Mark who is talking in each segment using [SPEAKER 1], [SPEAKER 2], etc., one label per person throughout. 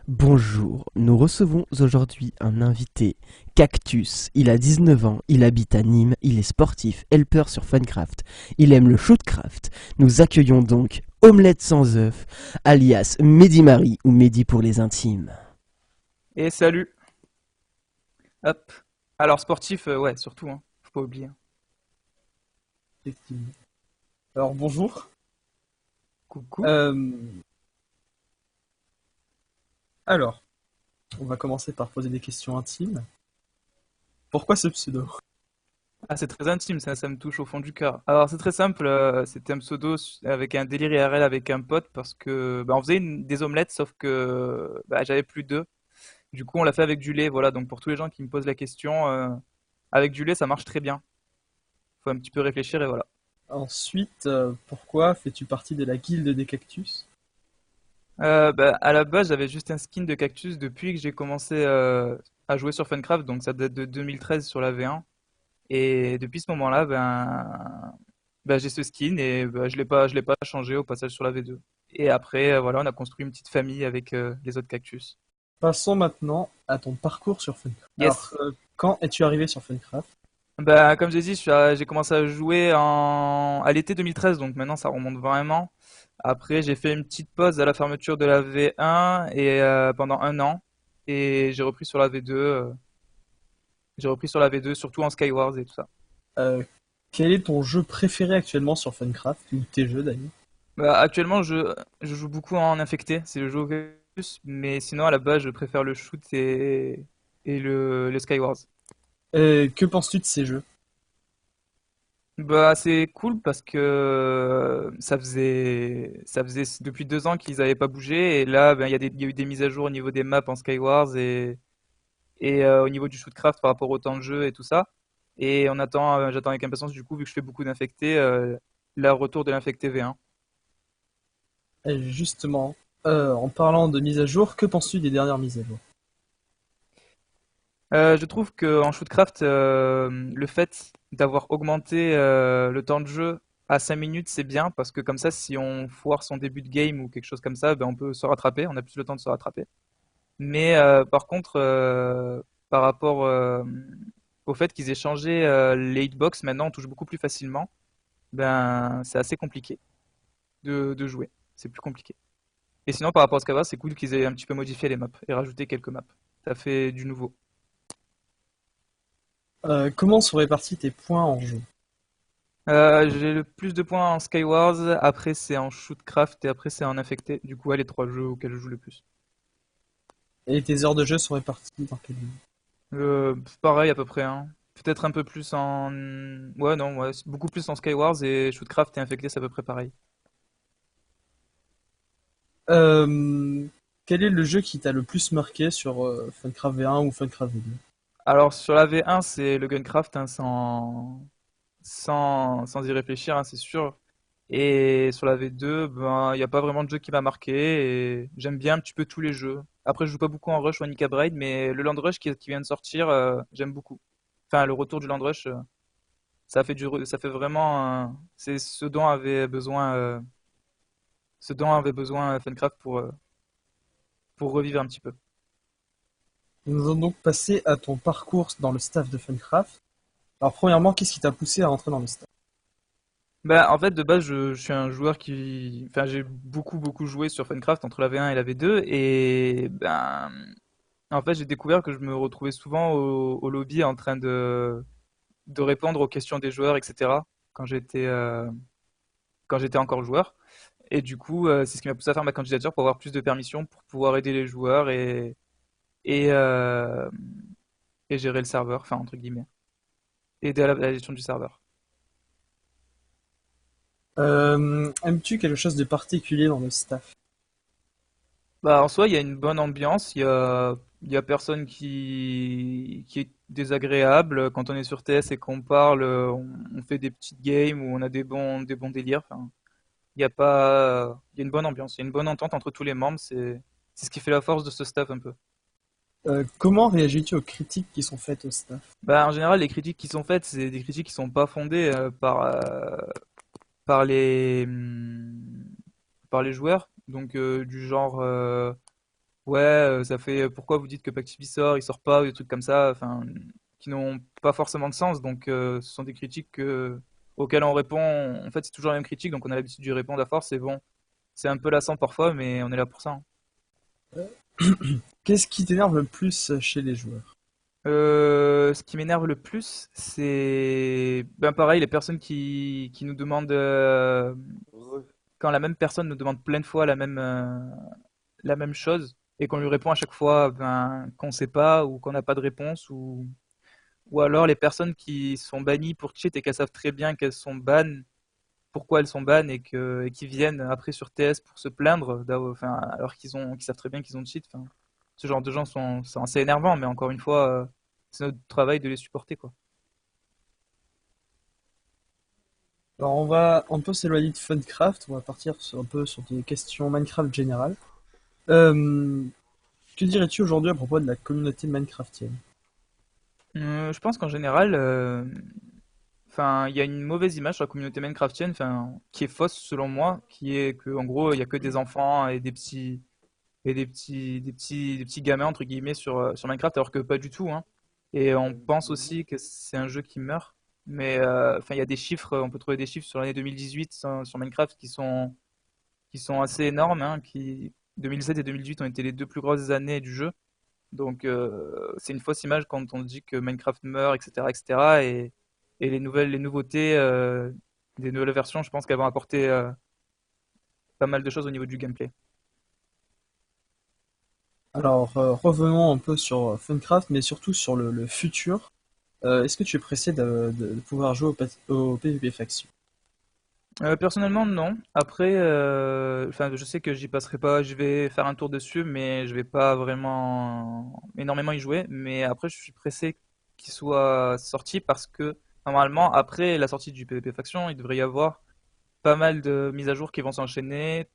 [SPEAKER 1] Bonjour, nous recevons aujourd'hui un invité, Cactus. Il a 19 ans, il habite à Nîmes, il est sportif, helper sur Funcraft. Il aime le shootcraft. Nous accueillons donc Omelette sans œuf, alias Mehdi Marie ou Mehdi pour les intimes.
[SPEAKER 2] Et salut. Hop. Alors sportif, ouais, surtout, hein. Faut pas oublier.
[SPEAKER 3] Effectivement. Alors bonjour.
[SPEAKER 2] Coucou.
[SPEAKER 3] Euh, alors, on va commencer par poser des questions intimes. Pourquoi ce pseudo?
[SPEAKER 2] Ah, c'est très intime, ça me touche au fond du cœur. Alors c'est très simple, c'était un pseudo avec un délire IRL avec un pote parce que on faisait des omelettes sauf que j'avais plus d'œufs. Du coup, on l'a fait avec du lait, voilà. Donc pour tous les gens qui me posent la question, avec du lait, ça marche très bien. Faut un petit peu réfléchir et voilà.
[SPEAKER 3] Ensuite, pourquoi fais-tu partie de la guilde des cactus?
[SPEAKER 2] À la base, j'avais juste un skin de cactus depuis que j'ai commencé à jouer sur Funcraft, donc ça date de 2013 sur la V1. Et depuis ce moment-là, j'ai ce skin et je l'ai pas changé au passage sur la V2. Et après, voilà, on a construit une petite famille avec les autres cactus.
[SPEAKER 3] Passons maintenant à ton parcours sur Funcraft. Alors,
[SPEAKER 2] Yes.
[SPEAKER 3] quand es-tu arrivé sur Funcraft?
[SPEAKER 2] Comme j'ai dit, j'ai commencé à jouer à l'été 2013, donc maintenant ça remonte vraiment. Après, j'ai fait une petite pause à la fermeture de la V1 et pendant un an, et j'ai repris sur la V2, surtout en Skywars et tout ça.
[SPEAKER 3] Euh, Quel est ton jeu préféré actuellement sur Funcraft, ou tes jeux d'ailleurs?
[SPEAKER 2] Actuellement, je joue beaucoup en infecté, c'est le jeu auquel je joue le plus, mais sinon à la base, je préfère le shoot et le Skywars.
[SPEAKER 3] Que penses-tu de ces jeux?
[SPEAKER 2] C'est cool parce que ça faisait depuis 2 ans qu'ils n'avaient pas bougé et là, il y a eu des mises à jour au niveau des maps en Skywars et au niveau du shootcraft par rapport au temps de jeu et tout ça. Et j'attends avec impatience du coup, vu que je fais beaucoup d'infectés, le retour de l'infecté V1.
[SPEAKER 3] Justement, en parlant de mise à jour, que penses-tu des dernières mises à jour?
[SPEAKER 2] Je trouve qu'en shootcraft, le fait d'avoir augmenté le temps de jeu à 5 minutes, c'est bien parce que comme ça, si on foire son début de game ou quelque chose comme ça, on peut se rattraper, on a plus le temps de se rattraper. Mais par contre, par rapport au fait qu'ils aient changé les hitbox, maintenant on touche beaucoup plus facilement, c'est assez compliqué de jouer. C'est plus compliqué. Et sinon, par rapport à Skywars, c'est cool qu'ils aient un petit peu modifié les maps et rajouté quelques maps. Ça fait du nouveau.
[SPEAKER 3] Comment sont répartis tes points en jeu?
[SPEAKER 2] J'ai le plus de points en Skywars, après c'est en Shootcraft et après c'est en Infecté. Du coup, les trois jeux auxquels je joue le plus.
[SPEAKER 3] Et tes heures de jeu sont réparties dans quel jeu?
[SPEAKER 2] Pareil à peu près, hein. Peut-être un peu plus en... Ouais, non, ouais, c'est beaucoup plus en Skywars et Shootcraft et Infecté, c'est à peu près pareil.
[SPEAKER 3] Euh, Quel est le jeu qui t'a le plus marqué sur Funcraft V1 ou Funcraft V2?
[SPEAKER 2] Alors sur la V1, c'est le Guncraft, hein, sans y réfléchir, hein, c'est sûr. Et sur la V2, il n'y a pas vraiment de jeu qui m'a marqué et j'aime bien un petit peu tous les jeux. Après, je joue pas beaucoup en Rush ou en Nika Braid, mais le Land Rush qui vient de sortir, j'aime beaucoup. Enfin, le retour du Land Rush, ça fait vraiment, c'est ce dont avait besoin Funcraft pour revivre un petit peu.
[SPEAKER 3] Nous allons donc passer à ton parcours dans le staff de Funcraft. Alors premièrement, qu'est-ce qui t'a poussé à rentrer dans le staff?
[SPEAKER 2] En fait, de base, je suis un joueur enfin, j'ai beaucoup joué sur Funcraft entre la V1 et la V2, et en fait, j'ai découvert que je me retrouvais souvent au lobby en train de répondre aux questions des joueurs, etc. quand j'étais euh, quand j'étais encore joueur. Et du coup, c'est ce qui m'a poussé à faire ma candidature pour avoir plus de permissions, pour pouvoir aider les joueurs et, euh, et gérer le serveur, enfin entre guillemets, aider à la gestion du serveur.
[SPEAKER 3] Aimes-tu quelque chose de particulier dans le staff?
[SPEAKER 2] En soi, il y a une bonne ambiance, il y a personne qui est désagréable. Quand on est sur TS et qu'on parle, on fait des petites games où on a des bons délires. Enfin, il y a une bonne ambiance, il y a une bonne entente entre tous les membres. C'est ce qui fait la force de ce staff un peu.
[SPEAKER 3] Comment réagis-tu aux critiques qui sont faites au staff?
[SPEAKER 2] En général, les critiques qui sont faites, c'est des critiques qui sont pas fondées par par les joueurs. Donc du genre ouais, ça fait pourquoi vous dites que Pactivi sort, il sort pas, ou des trucs comme ça, enfin qui n'ont pas forcément de sens. Donc ce sont des critiques auxquelles on répond. En fait, c'est toujours la même critique, donc on a l'habitude d'y répondre à force. Et bon, c'est un peu lassant parfois, mais on est là pour ça, hein.
[SPEAKER 3] Qu'est-ce qui t'énerve le plus chez les joueurs?
[SPEAKER 2] Ce qui m'énerve le plus, c'est ben pareil, les personnes qui nous demandent quand la même personne nous demande plein de fois la même chose et qu'on lui répond à chaque fois ben, qu'on sait pas ou qu'on n'a pas de réponse ou alors les personnes qui sont bannies pour cheat et qu'elles savent très bien qu'elles sont ban, pourquoi elles sont ban et qui viennent après sur TS pour se plaindre enfin, alors qu'ils savent très bien qu'ils ont cheat. Enfin, ce genre de gens sont assez énervants, mais encore une fois, c'est notre travail de les supporter, quoi.
[SPEAKER 3] Alors on peut s'éloigner de Funcraft, on va partir un peu sur des questions Minecraft générales. Euh, que dirais-tu aujourd'hui à propos de la communauté Minecraftienne?
[SPEAKER 2] Je pense qu'en général, enfin, il y a une mauvaise image sur la communauté Minecraftienne, enfin, qui est fausse selon moi, qui est que en gros, il y a que des enfants et des petits gamins entre guillemets sur Minecraft, alors que pas du tout, hein. Et on pense aussi que c'est un jeu qui meurt, mais enfin, il y a des chiffres, on peut trouver des chiffres sur l'année 2018 sur Minecraft qui sont assez énormes, hein, 2007 et 2018 ont été les deux plus grosses années du jeu. Donc c'est une fausse image quand on dit que Minecraft meurt, etc., etc. Et les nouveautés, des nouvelles versions, je pense qu'elles vont apporter pas mal de choses au niveau du gameplay.
[SPEAKER 3] Alors revenons un peu sur Funcraft, mais surtout sur le futur. Est-ce que tu es pressé de pouvoir jouer au PvP Faction?
[SPEAKER 2] Personnellement, non. Après, enfin, je sais que j'y passerai pas. Je vais faire un tour dessus, mais je vais pas vraiment énormément y jouer. Mais après, je suis pressé qu'il soit sorti parce que normalement, après la sortie du PvP Faction, il devrait y avoir pas mal de mises à jour qui vont s'enchaîner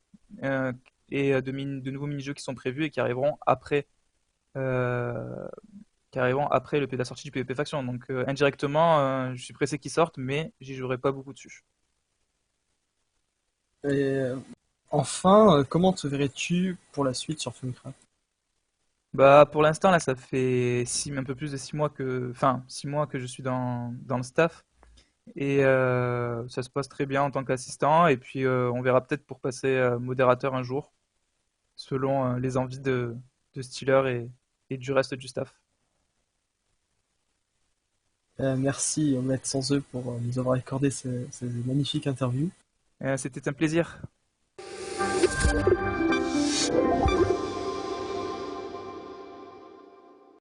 [SPEAKER 2] euh, et de nouveaux mini-jeux qui sont prévus et euh, qui arriveront après la sortie du PvP Faction. Donc indirectement, je suis pressé qu'il sorte, mais j'y jouerai pas beaucoup dessus.
[SPEAKER 3] Et enfin, comment te verrais-tu pour la suite sur Funcraft?
[SPEAKER 2] Bah pour l'instant là, ça fait un peu plus de 6 mois enfin 6 mois que je suis dans le staff et ça se passe très bien en tant qu'assistant et puis on verra peut-être pour passer modérateur un jour selon les envies de Steeler et du reste du staff.
[SPEAKER 3] Merci Maître Sans eux pour nous avoir accordé ces magnifiques interviews.
[SPEAKER 2] C'était un plaisir.